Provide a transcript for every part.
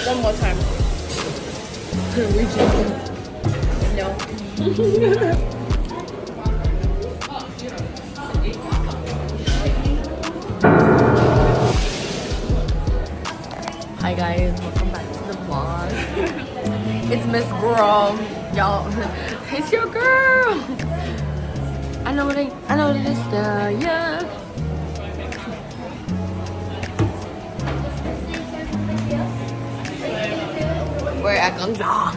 One more time. No. Hi guys, welcome back to the vlog. It's Miss Girl, y'all. It's your girl. I know it is there, yeah. We're at Gangja.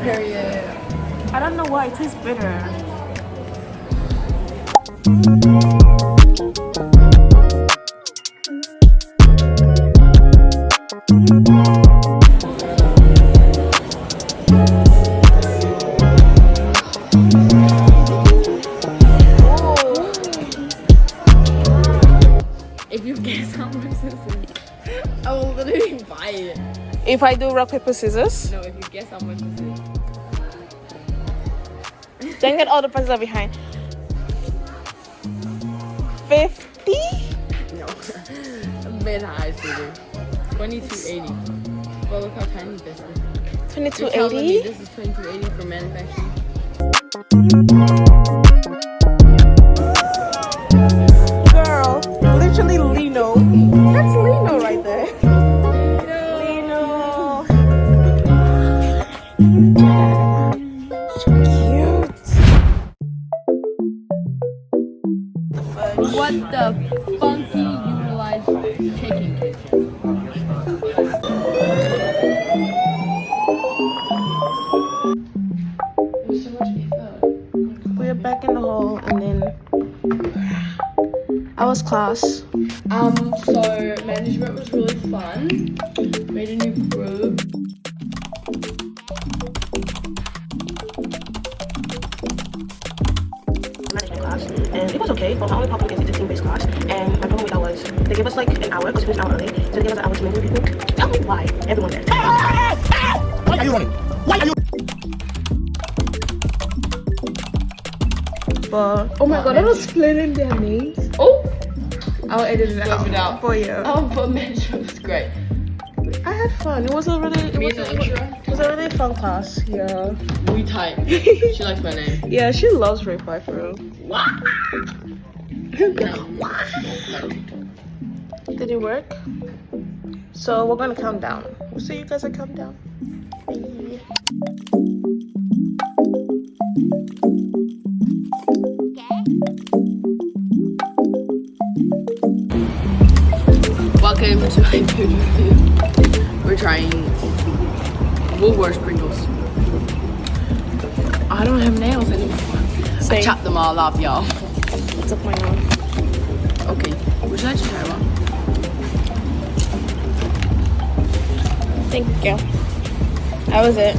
Period. I don't know why it tastes bitter. If you guess how much this is, I will literally buy it. If I do rock, paper, scissors? No, if you guess how much this is. Then get all the prices are behind. 50? No, a bit high, sweetie. 22.80. But look how tiny this is. 22.80? This is 22.80 for manufacturing. Girl, literally Lino. That's Lino right there. Lino. So cute. What the funky utilized chicken kitchen? There's so much effort. We're back in the hall and then I was class. So management was really fun. Made a new group. Management class, and it was okay, but my only problem is it's a team-based class, and my problem with that was they gave us like an hour, because we finished an hour early, so they gave us an hour to make everything. Tell me why everyone there. Why are you running? Why are you? But Oh my god, I was splitting their names. Oh! I'll edit it out. for you. But management was great. I had fun. It was a really, Me as a lecturer. it was a really fun class. Yeah. We tight. She likes my name. Yeah, she loves reply for real. What? No. Did it work? So we're gonna count down. We'll see you guys at countdown. Bye. Welcome to my food review. We're trying Woolworths Pringles. I don't have nails anymore. Same. I chopped them all off, y'all. It's a point on. Okay, would you like to try one? Thank you. That was it.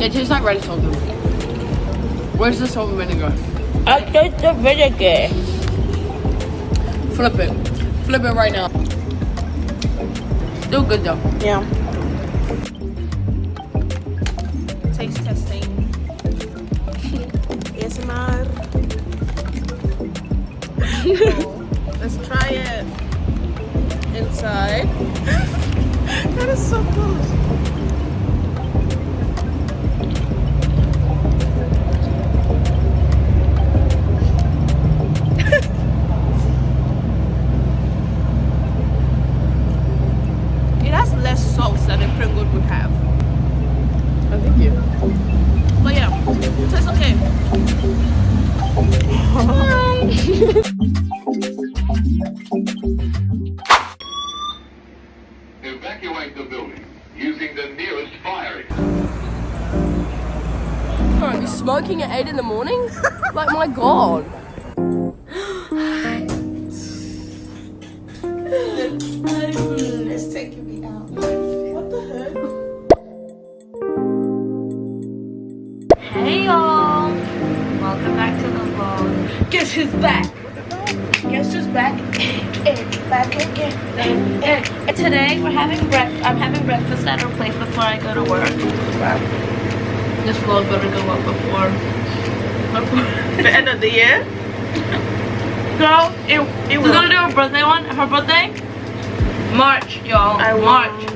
It tastes like red salt. Where's the salt and vinegar? I taste the vinegar. Flip it. Flip it right now. Still good though. Yeah. Taste testing. ASMR. Let's try it. Inside. That is so close. It has less salt than a Pringle would have. I think you. But yeah, it tastes okay. Evacuate the building using the nearest fire exit. Are you smoking at 8 in the morning? Like my god. It's taking me out. What the heck? Hey y'all! Welcome back to the vlog. Guess who's back? Guess who's back? Back again. And today I'm having breakfast at our place before I go to work. Wow. This vlog better go up before The end of the year? girl, It she's will. gonna do her birthday one. Her birthday, March, y'all. March.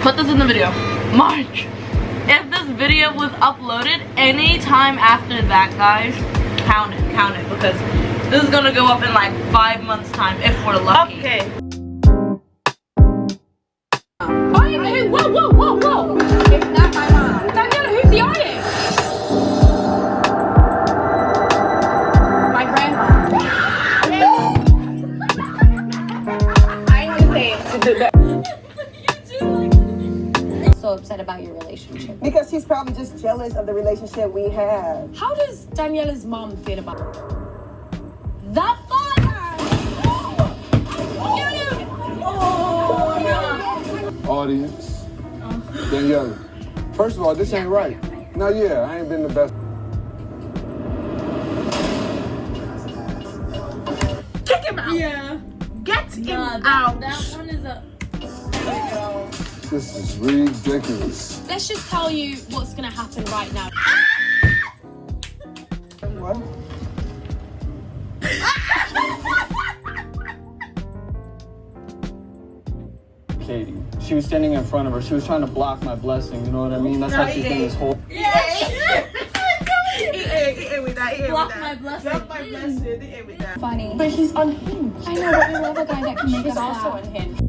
Put this in the video. March. If this video was uploaded any time after that, guys, count it, because this is gonna go up in like 5 months time if we're lucky. Okay. Oh, hey, whoa. It's not my mom. Daniela, who's the audience? My grandma. I ain't gonna say it. So upset about your relationship. Because she's probably just jealous of the relationship we have. How does Daniela's mom feel about that father? Audience. Daniela. First of all, this ain't right. Now, yeah, I ain't been the best. Kick him out. Yeah. Get him out. That one is a... This is ridiculous. Let's just tell you what's gonna happen right now. What? Katie. She was standing in front of her. She was trying to block my blessing. You know what I mean? That's how she's been this whole. He ate with that. Block my blessing. Block my blessing. He ate with that. Funny. But he's unhinged. I know, but we love a guy that can make us also unhinged.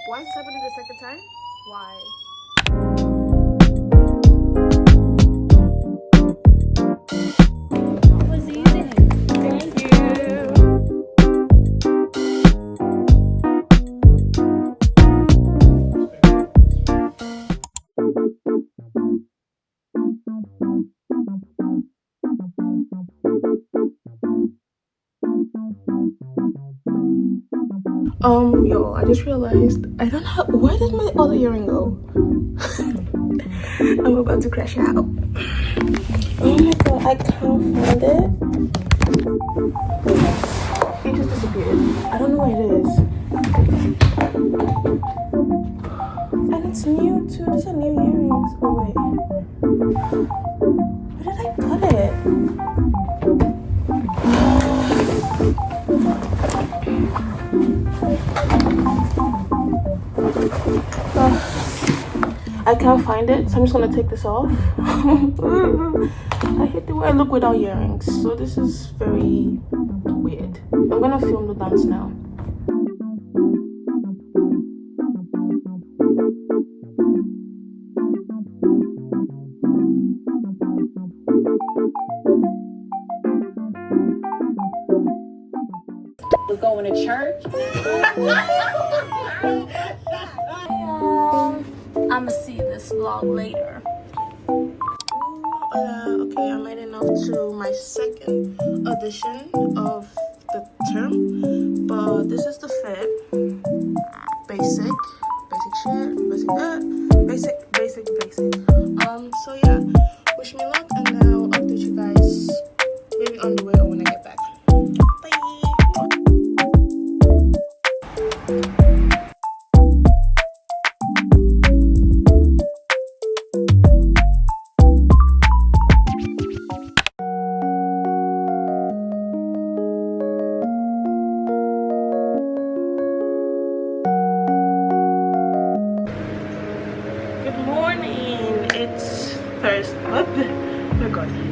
Why is this happening the second time? Why? Was easy. Thank you. Yo, I just realized I don't have. Where did my other earring go? I'm about to crash out. Oh my god, I can't find it. It just disappeared. I don't know where it is. And it's new too. These are new earrings. Oh wait. Where did I put it? I can't find it, so I'm just gonna take this off. I hate the way I look without earrings, so this is very weird. I'm gonna film the dance now. Was going to church. I'ma see this vlog later. Okay, I made it up to my second audition of the term, but this is the fit. Basic shirt, basic that, basic. So yeah, wish me luck, and I'll update you guys maybe on the way or when I get back. Bye.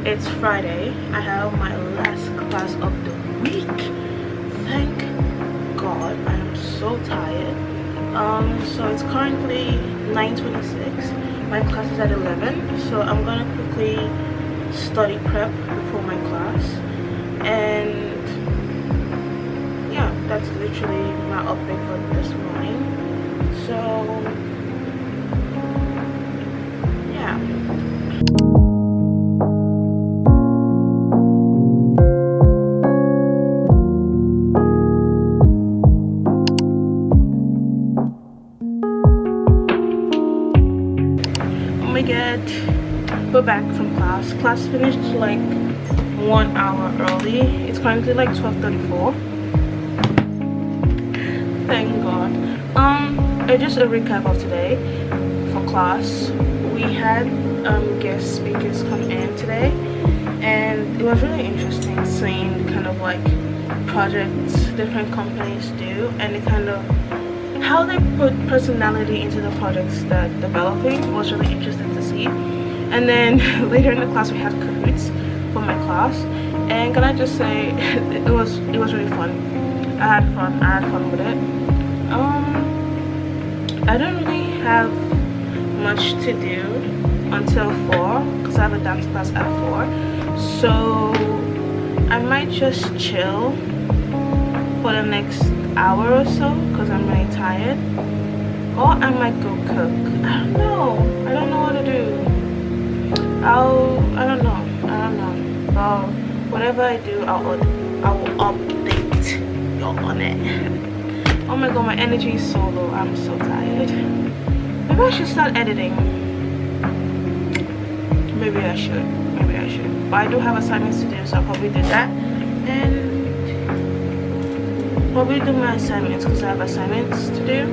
It's Friday. I have my last class of the week. Thank God. I am so tired. So it's currently 9:26. My class is at 11. So I'm gonna quickly study prep before my class. And yeah, that's literally my update for this morning. So yeah. we're back from class. Class finished like 1 hour early. It's currently like 12:34. Thank God. Just a recap of today for class. We had guest speakers come in today, and it was really interesting seeing kind of like projects different companies do, and the kind of how they put personality into the projects they're developing was really interesting to see. And then later in the class we had Kahoots for my class, and can I just say it was really fun. I had fun with it. I don't really have much to do until 4 because I have a dance class at 4, so I might just chill for the next hour or so because I'm really tired, or I might go cook. I don't know what to do. I don't know. Well, whatever I do, I will update y'all on it. Oh my god, my energy is so low. I'm so tired. Maybe I should start editing. Maybe I should. But I do have assignments to do, so I'll probably do that. And probably do my assignments because I have assignments to do.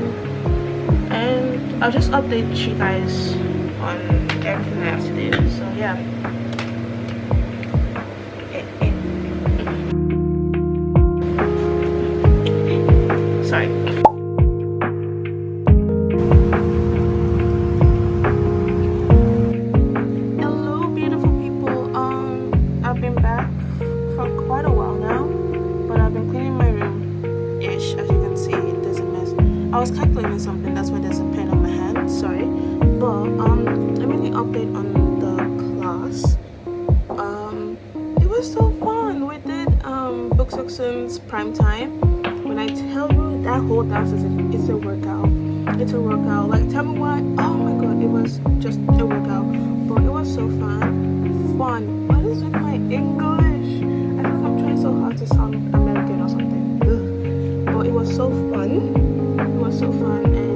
And I'll just update you guys on everything I have to do. So yeah. Sorry. Hello beautiful people. I've been back for quite a while now, but I've been cleaning my room ish. As you can see, there's a mess. I was calculating something, that's why there's a pen on my hand, sorry. But let me update on the class. It was so fun. We did book sections prime time. When I tell you that whole dance it's a workout. It's a workout. Like, tell me why. Oh my god, it was just a workout. But it was so fun. What is with my English? I feel like I'm trying so hard to sound American or something. Ugh. But it was so fun. And